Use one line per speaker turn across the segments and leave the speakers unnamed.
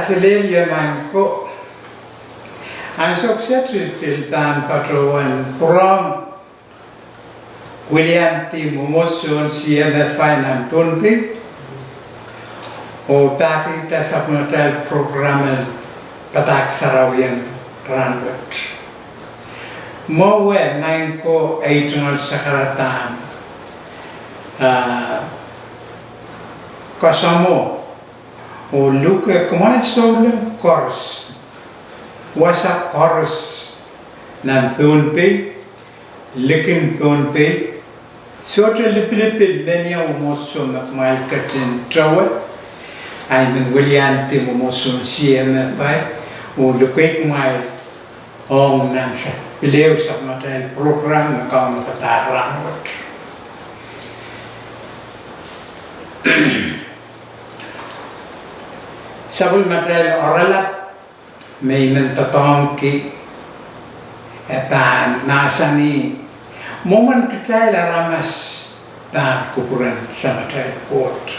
Brasilelia Manco, ang successful ban patrowan Purong William T. Mumusun CMFI ng Tunpi o pakita sa panatal programan Patak Sarawian Ranwat. Mawe Manco Aitunal Sakaratan Kasamo o Luka Kumansolan Kors wasa Kors ng Tunpi Likin Tunpi Sota lipilipil menya umuso makmal katin trawa ay min William T. Mumusun CMFI o lukwik may ong nansa pilew sa matay program na kaong nakatarangot. Sabul matay oralat may mentatongki epan nasani momen kita ramas dan kuburan sama matay court.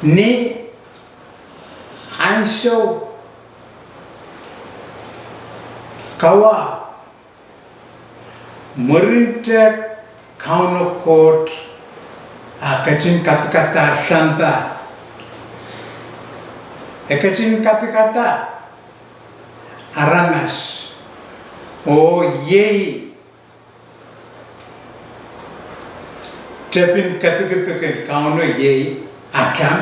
Ni anso kawa merintek kauno kot kacin kapikata santa kacin kapikata aramas o yei tepin kapikepikin kauno yei atam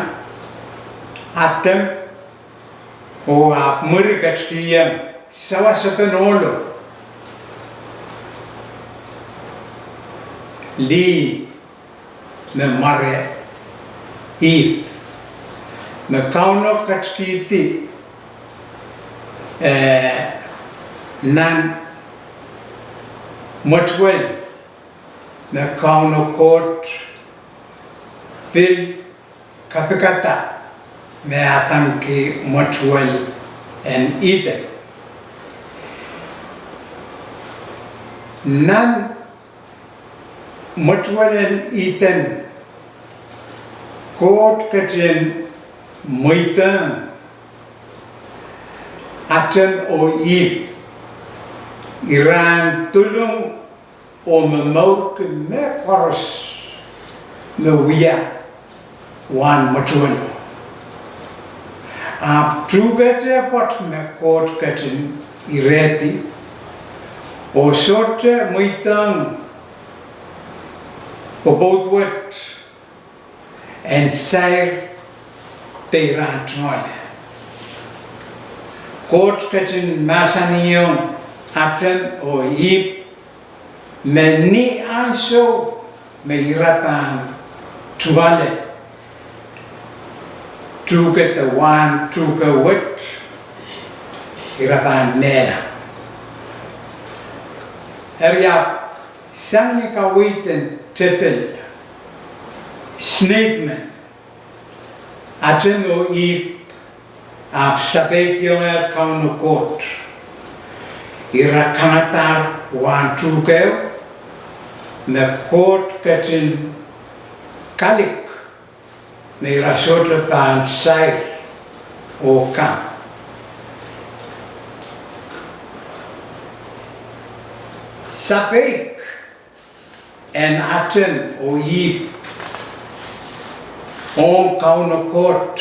o muri kachkiyam sawa sepenolo li me mare if me kauno kachkiti nan motwel me kauno kot pil kapikata me atam ki motwel en ite nan motwel en iten kot kachin muitan aten o ip Iran tulung o memau ke me koros me wia wan motwel trugate pot me kot kachin ireti o sote muitan pobotwet en sair teiran tnole kot kachin masaniyon aten o ip me ni anso me iratan tuale truke te wan truke wet iratan mena eriap sangi ka witen tepel snakeman aten o ip ap sapek yonger kauno kot ira kangatar wan truke me kot katin kalik me ira sotra pan sai o kam sapek en aten o ip on kauno kot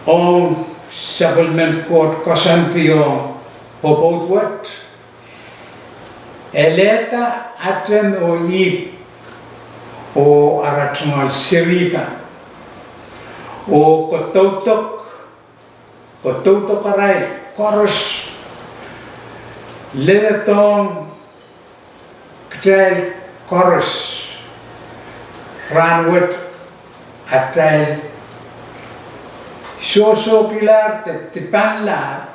on settlement court Kosantio pobotwet eleta aten o ip o aratungal sirika o kotautok arai koros leletong ktel koros ranwet atel sosokilar tipanlar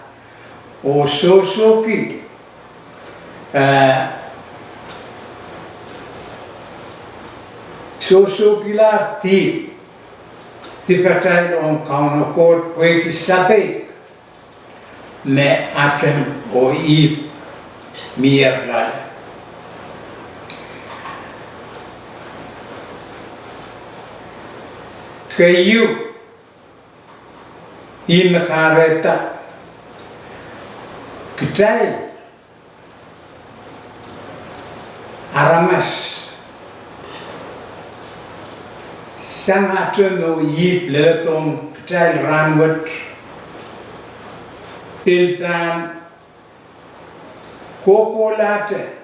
o sosoki sosokilar tipatai on kauno kot poeki sapek me aten o ip mierlal kayu imakareta kitai aramas sangatun o ip leletong kitai ranwet piltan kokolate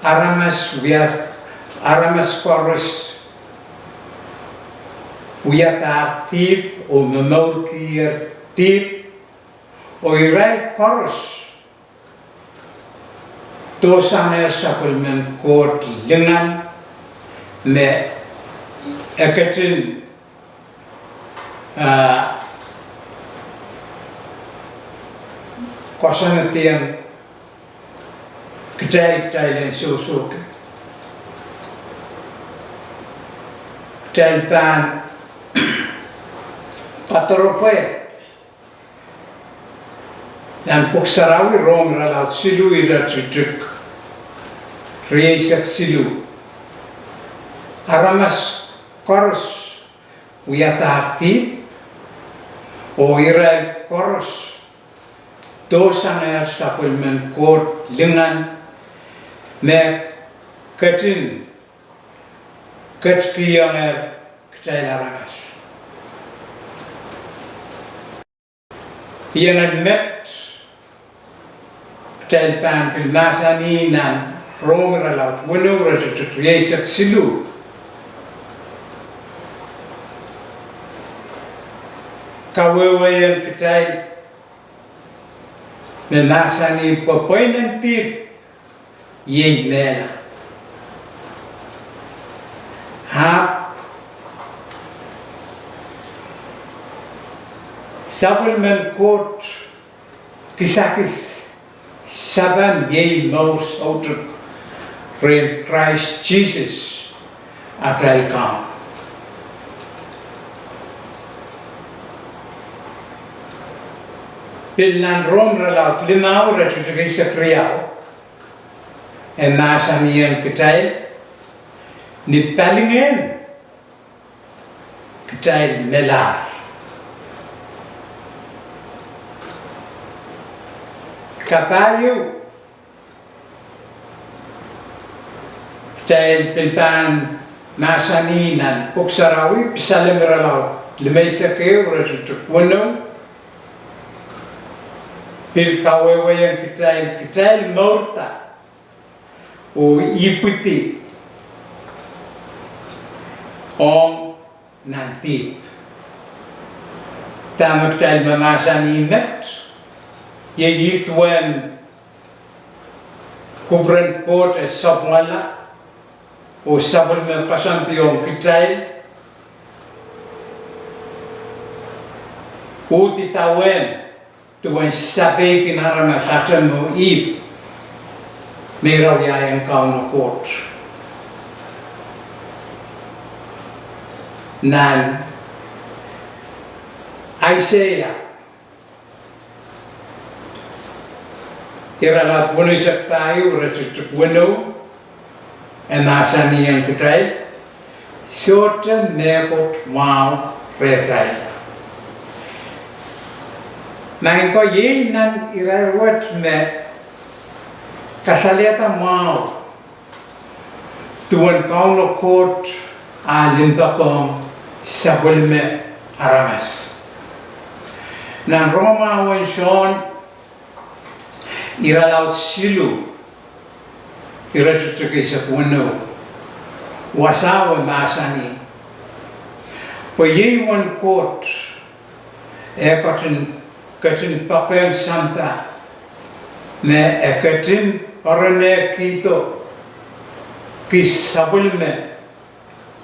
aramas koros Uyata tip o memau kier tip o irai koros to sanger supplement court lengan me ekatin kosanatiam kitai len so tan Patorope dan puksarawi rom ralat silu ira tritruk reisak silu aramas koros uyatati o Israel koros dosanger sapulmen kot lingan me katin katkiyanger kecai aramas yangan met kecai pan pilnasani nan Rome laut wunu rajut yesak silu kawewe kecai menasani papoinan tip yeng nela hap supplement quote kisakis saban yei most outruk Real Christ Jesus atal kam. Pilnan Rom relaut limau ratutukai sakriau en nasanian ketai ni palingen ketai melar. Kapayu ketai pilpan nasani nan puksarawi pisalim relaut limai sakeu ratutuk wano pil kawewe yang ketai morta o iputi om nanti tamak ketai mamasani met ye yitwen kubran kot esopmala o sabun me pasanti om ketai o titawen tuan sabe kinara masatan mo ib merau yang kau nakot nan Isaiah iralat bunu saktayu ratutuk bunu enasani yang ketai shota mekot mau retai Nang ko ye nan irawat me kasaliata mau tuan kau no kot a limpakom sabulme aramas nan Roma wan shon iralaut silu iratutuki sapuno wasawa masani po ye wan kot katin pakaian sampah me katin parane kito kis sabulme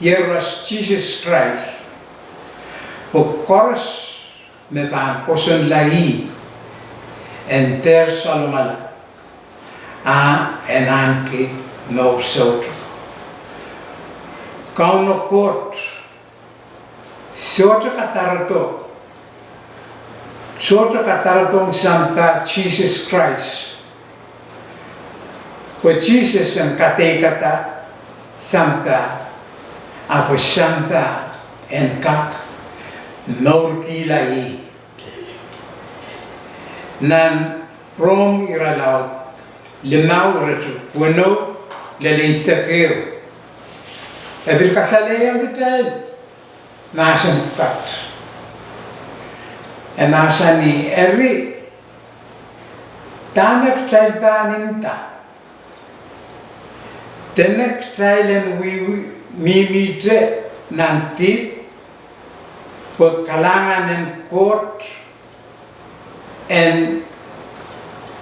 yeras Jesus Christ po koros me pan poson lahi enter salomala a enanke no soto kauno kot soto katarato Sota kataratong sampa Jesus Christ. Po Jesus ang kata sampa apo sampa en kak naurkilai. Nan Rom iralaut limau ratu puno lelin sakeu. Ebil kasalaya bital nasam kat. Enasani every tamak chalpaninta tenek chailen mimite nanti kalangan en court en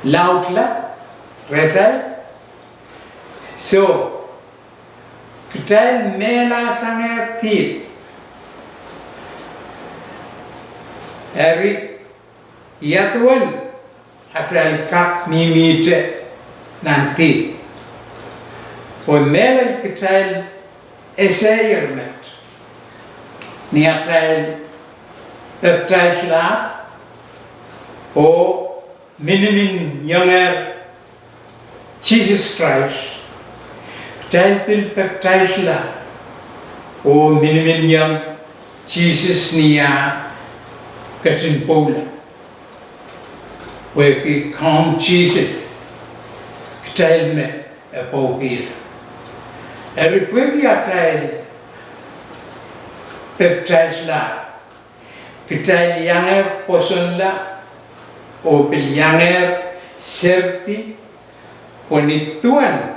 lautla retal so kitail mela sanger tit Eri yatuan atal kak mimite nanti o melal kitail esayermet ni atal baptisla o minimin younger Jesus Christ kitail pil baptisla o miniminyam Jesus niya katin Paula. Where ki come Jesus tell me a Paul. Every pwegi atal peptides la kitai yanger poson la o pil yanger serti ponituan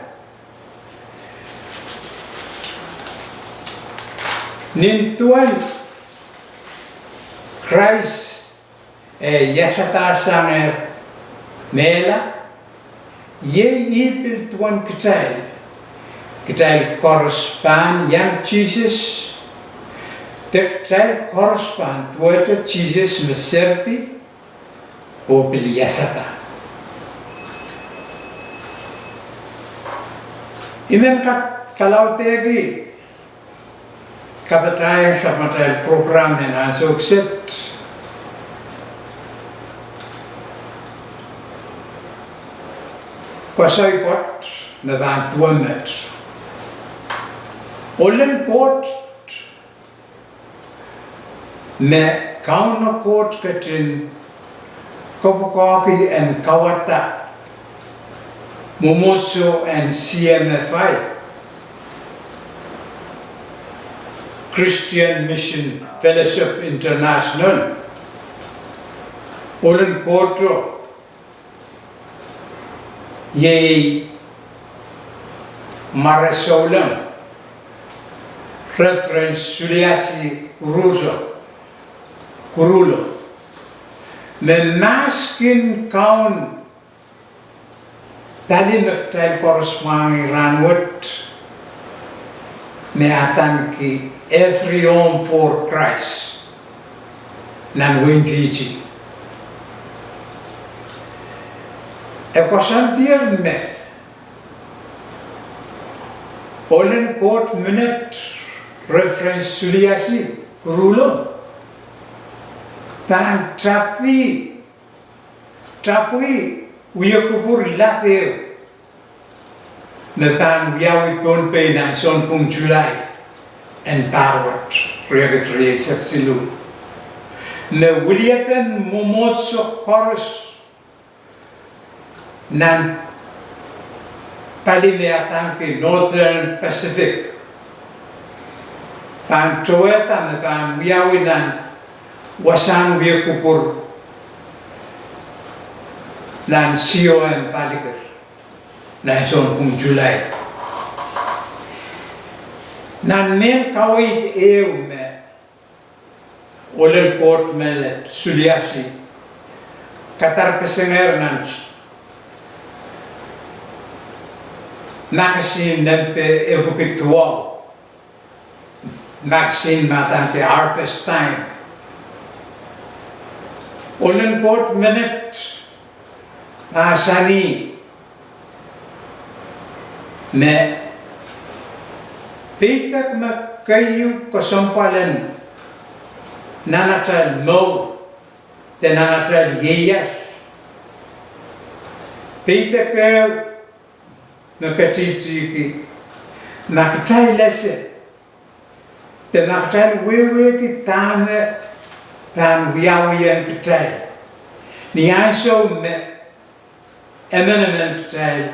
nintuan Christ yasata sanger mela ye ipil tuan kitai correspond yang Jesus kitai correspond tuata Jesus meserti o pil yasata imen kalau tegi kapatay sa matay program na accept Kwasay pot na bantuan met. Olen court me kauna court katin Kopokaki and Kawata Momoso and CMFI Christian Mission Fellowship International Olen Koto Ye Marasolam Reference Suliasi Kurulo Me maskin kaun Tali Mektal corresponding Ranwood Me atan ki every home for Christ Nan win Fiji E kosantier me Olen court minute reference Suliasi Kurulo Tan Trapui Uyakupur Lapeo Na tan Wiawi Ponpe na son pung July and Parwat Regat Reisa Silu Na Williapen Momoso Chorus Nan Palimeatanki Northern Pacific Pan Toeta na pan Wiawi nan Wasan Wiakupur Nan COM Palikar Nan son pung July Nan men kawit ew me Olen court melet Suliasi Katar pesenger nan Nakasin nempe ebukituaw Nakasin matante harvest time Olen court minute Asani Me Pitak makayu kasampalan Nanatal mo Te nanatal yeyas Pitak Nakatiti Nakatai lese Te nakatai wewe ki tame Tan wiawiyan katai Ni anso me Emenement katai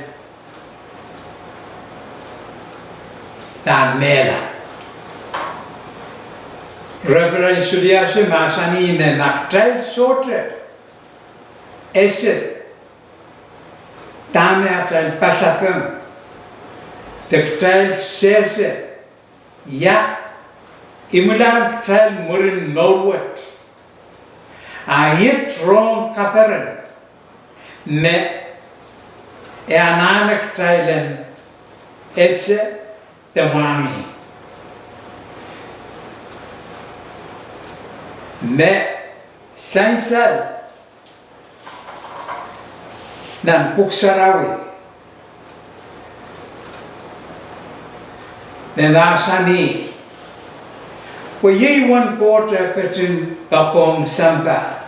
Tan mela Reference Suliasi masani me nakatai sotre Ese Tame atal pasapem Tektal sese Ya Imulan ktal murin mowat Ayet ron kaperen Me Eananek tailen Ese Tewangi Me Sensal Dan Puksarawi Dan Asani Wayewan Kota Katin Bakong Sampa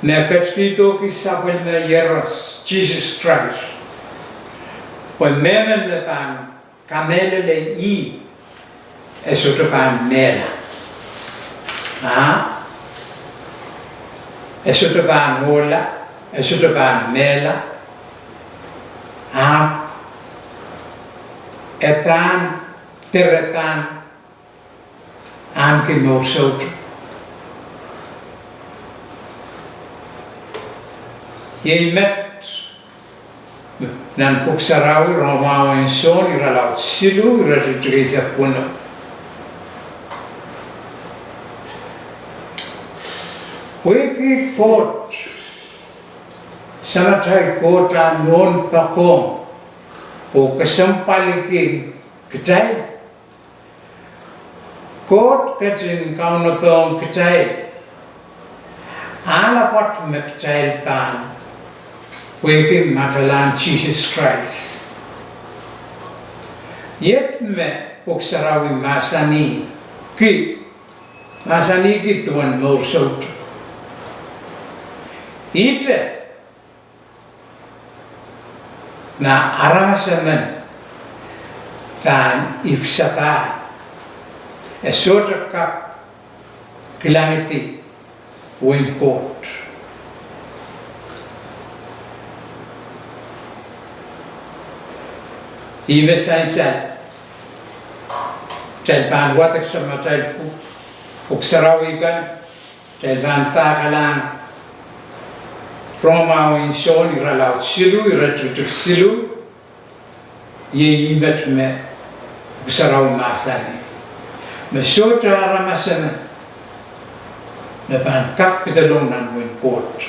Na Katskito ki sapel na Yeros Jesus Christ Wa memen na pan kamele le I e sotopan mela. E sotopan mola, e sotopan mela. E pan terepan anche no sotto. Ye met nan puksarawi romawa en son ira laut silu ira ritreza puno. Pueki kot sanatai kota non pakong o kasampaliki kitai kot katin kauna pong kitai ala pot me kitai pan Pueki matalan Jesus Christ. Yet me puksarawi masani ki tuan mo sot. Ite na aramasaman tan ifsapa esotra kilangiti win court. Ibe sainsan Telpan watak sama telpu Fuksarawi kan Telpan pakalang Roma win son ira laut silu ira tutuk silu Ye ibet me Fuksarawi masani Me sotra aramasana Me pan kak pitalong nan win court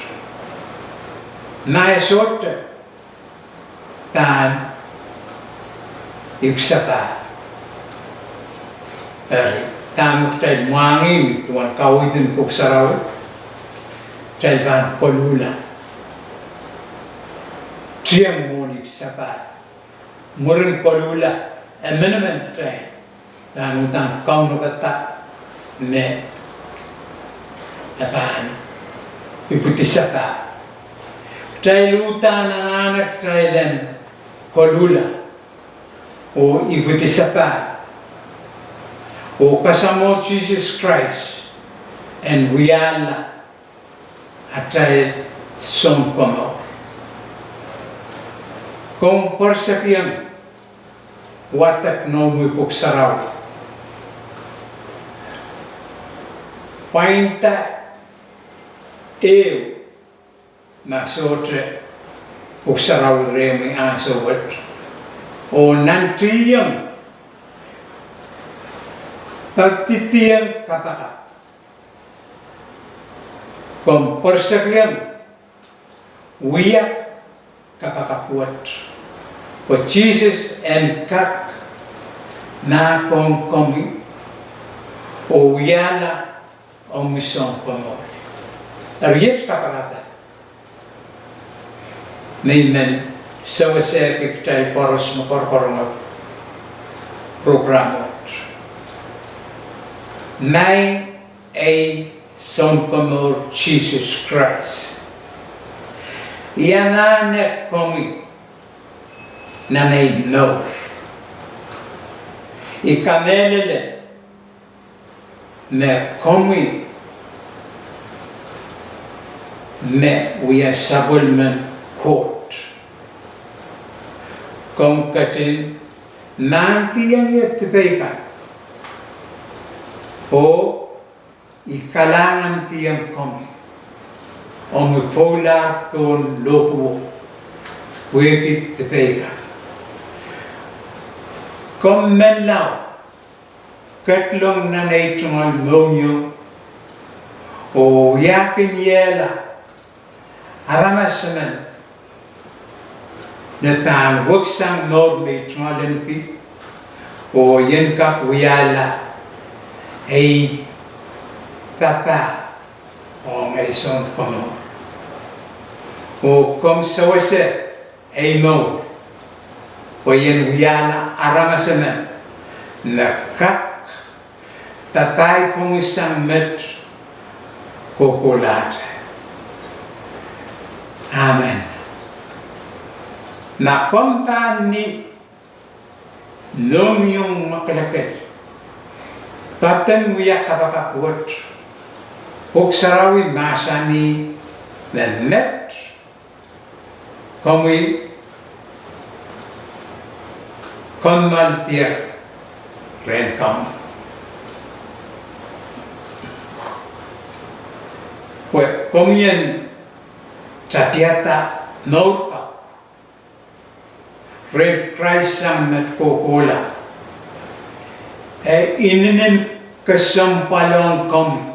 Na e sotra Pan Ipsapa tamuk tel mangi tuan kawidin puksaraw telban kolula triang mon ipsapa murin kolula emenement tel dan utang kau no bata me apan iputisapa telutan anak telen kolula o ibutisapa o kasamo Jesus Christ and wiala atay son como kung persekian watak no muy puksaraw painta eu masotre puksaraw remi asowat o nantiyang pagtitiyang kapaka kung persekian wiyak kapakapuat o Jesus and kak na kong komi o wiyala o misong komor tariyet kapakata Amen. Sawa saya kita poros makor-korong program. Nine a son como Jesus Christ. Yanane komi nanay no. Ikamelele me komi me we are sabulman court. Kung katin nangki yang yatipaikan o ikalangan tiyang kami o mupola ton lopo wikit tipaikan kung menlaw katlong nanay tungal monyo o yakin yela aramasaman na tan wuksang nod may tumalanti o yan kap wiyala ay tapa o may son kono o kung sawase ay mo o yan wiyala aramasaman na kak tatay kung isang met kukulate. Amen. Na konta ni nom yung makalakal. Patan wiya kapakapuat. Puksarawi masani Mehmet kami konmal tiar renkam. Komian tapiata nauka red Christ met kokola ininen kesampalang kami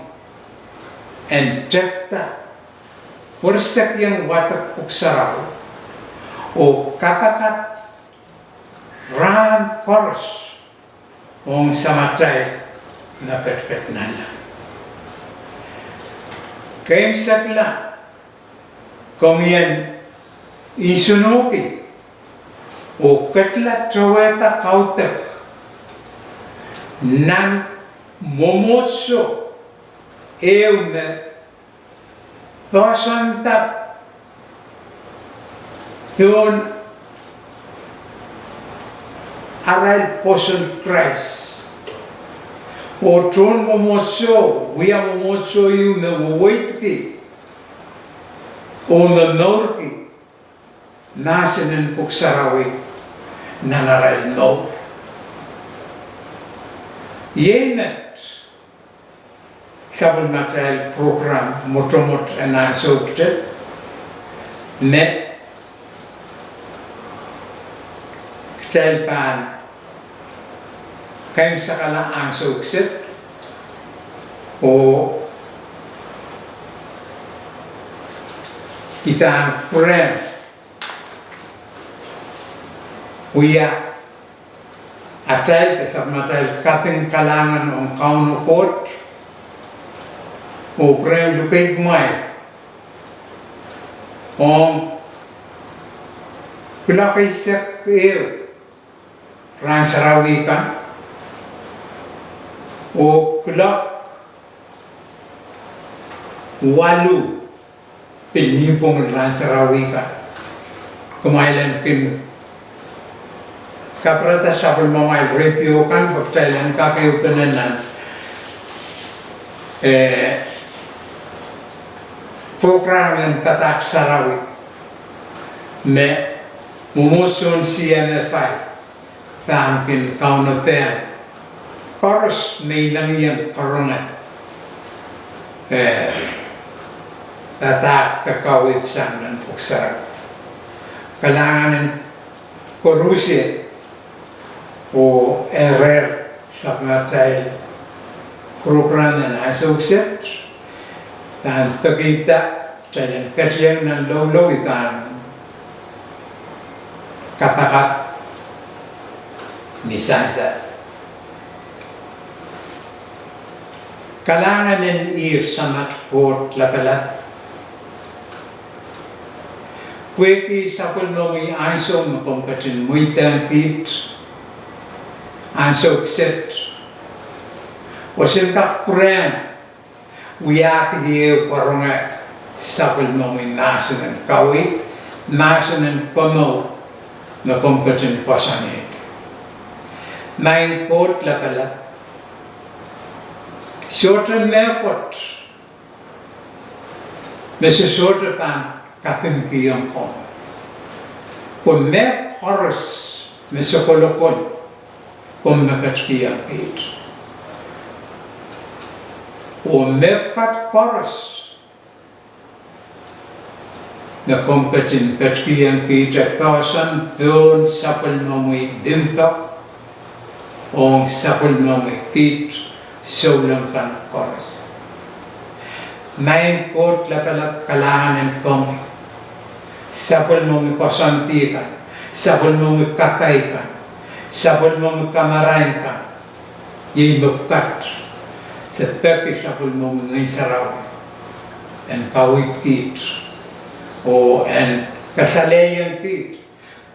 en tekta warsak yang watak puksaraw o kapakat ran koros ong samatay na katkat nala. Kayong sakla, komiyan isunuki o katla traweta kautak nan momoso eume pasantap yun aral poson Christ. O tron momoso, wiya momoso yu me wawaitki, o me naurki, nasinin puksarawi, nanaral no. Yemet, sabal material program, motomot enasokte, net, ktelpan, kain sakala ansuksit o kita puren uya atal kasamatal kaping kalangan ang kauno kot o puren lukay kumay ang kulakay sak iyo ransarawi kan o kelak walu penipong ransarawi ka kumailan kin kaprata sabul mamay retio kan pagtailan ka kayo penanan program yang katak sarawi me mumusun CMFI pangkin kauna pen Koros may namiyang karongan tatak takawit siyang ng puksarap. Kailangan ng korusye o erer sa matay program na nasuksit dan pagkita sa katyang ng lolo itan katakat ni Sansa. Kalangan ng ir sa matkot lapalat. Kweki sa kulmomi anso makompatin muitang kit anso kset. Wasin kakpuren wiyak hiyo koronga sa kulmomi nasa ng kawit nasa ng komo makompatin pasanit. Main kot lapalat. Shorter merkot, Mr. Shorter pan kapim kiyong kon. Kung merk horos, Mr. Kolokon, kung makat kiyang kit. O merkat horos, na kumkatin kat kiyang kit at kawasan doon sapal mamoy dimpak, o sapal mamoy kit, Solang kan koros. Main kot lapalap kalangan ng komi. Sapol mo kasanti kan. Sapol mo kapay kan. Sapol mo kamarain kan. Yung magkat. Sa peki sapol mo ngayon saraw. And kawit kit. O and kasalayan kit.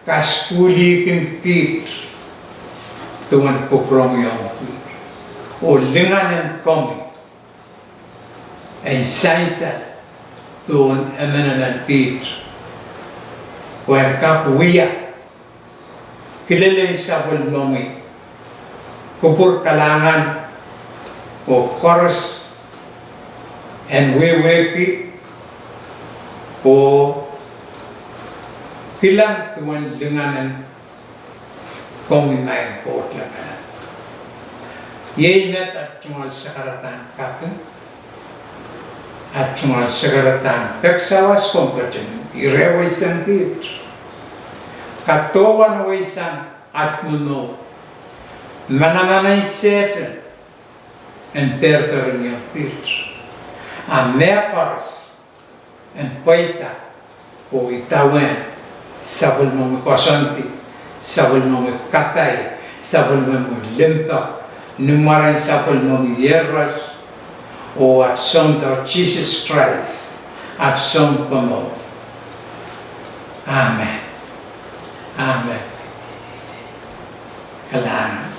Kaskulikin kit. Tuwan ko from yung kit. O linganan kami ay sainsa doon emananan kit kung kapuya kilala sabol momi kupur kalangan o chorus and weweki o pilang tuan lenganan komi mai pot lakana ye inat at tungal sakaratan kapun at tungal sakaratan peksawas kompeten irewisan kit katowan wisan at muno manamanay seten en terperin yung pitch a meakars en paita o itawan sabol mo kosanti sabol mo katay sabol mo limpa numaran sabol mo yeras o at son of Jesus Christ at son mo. Amen. Amen. Kailangan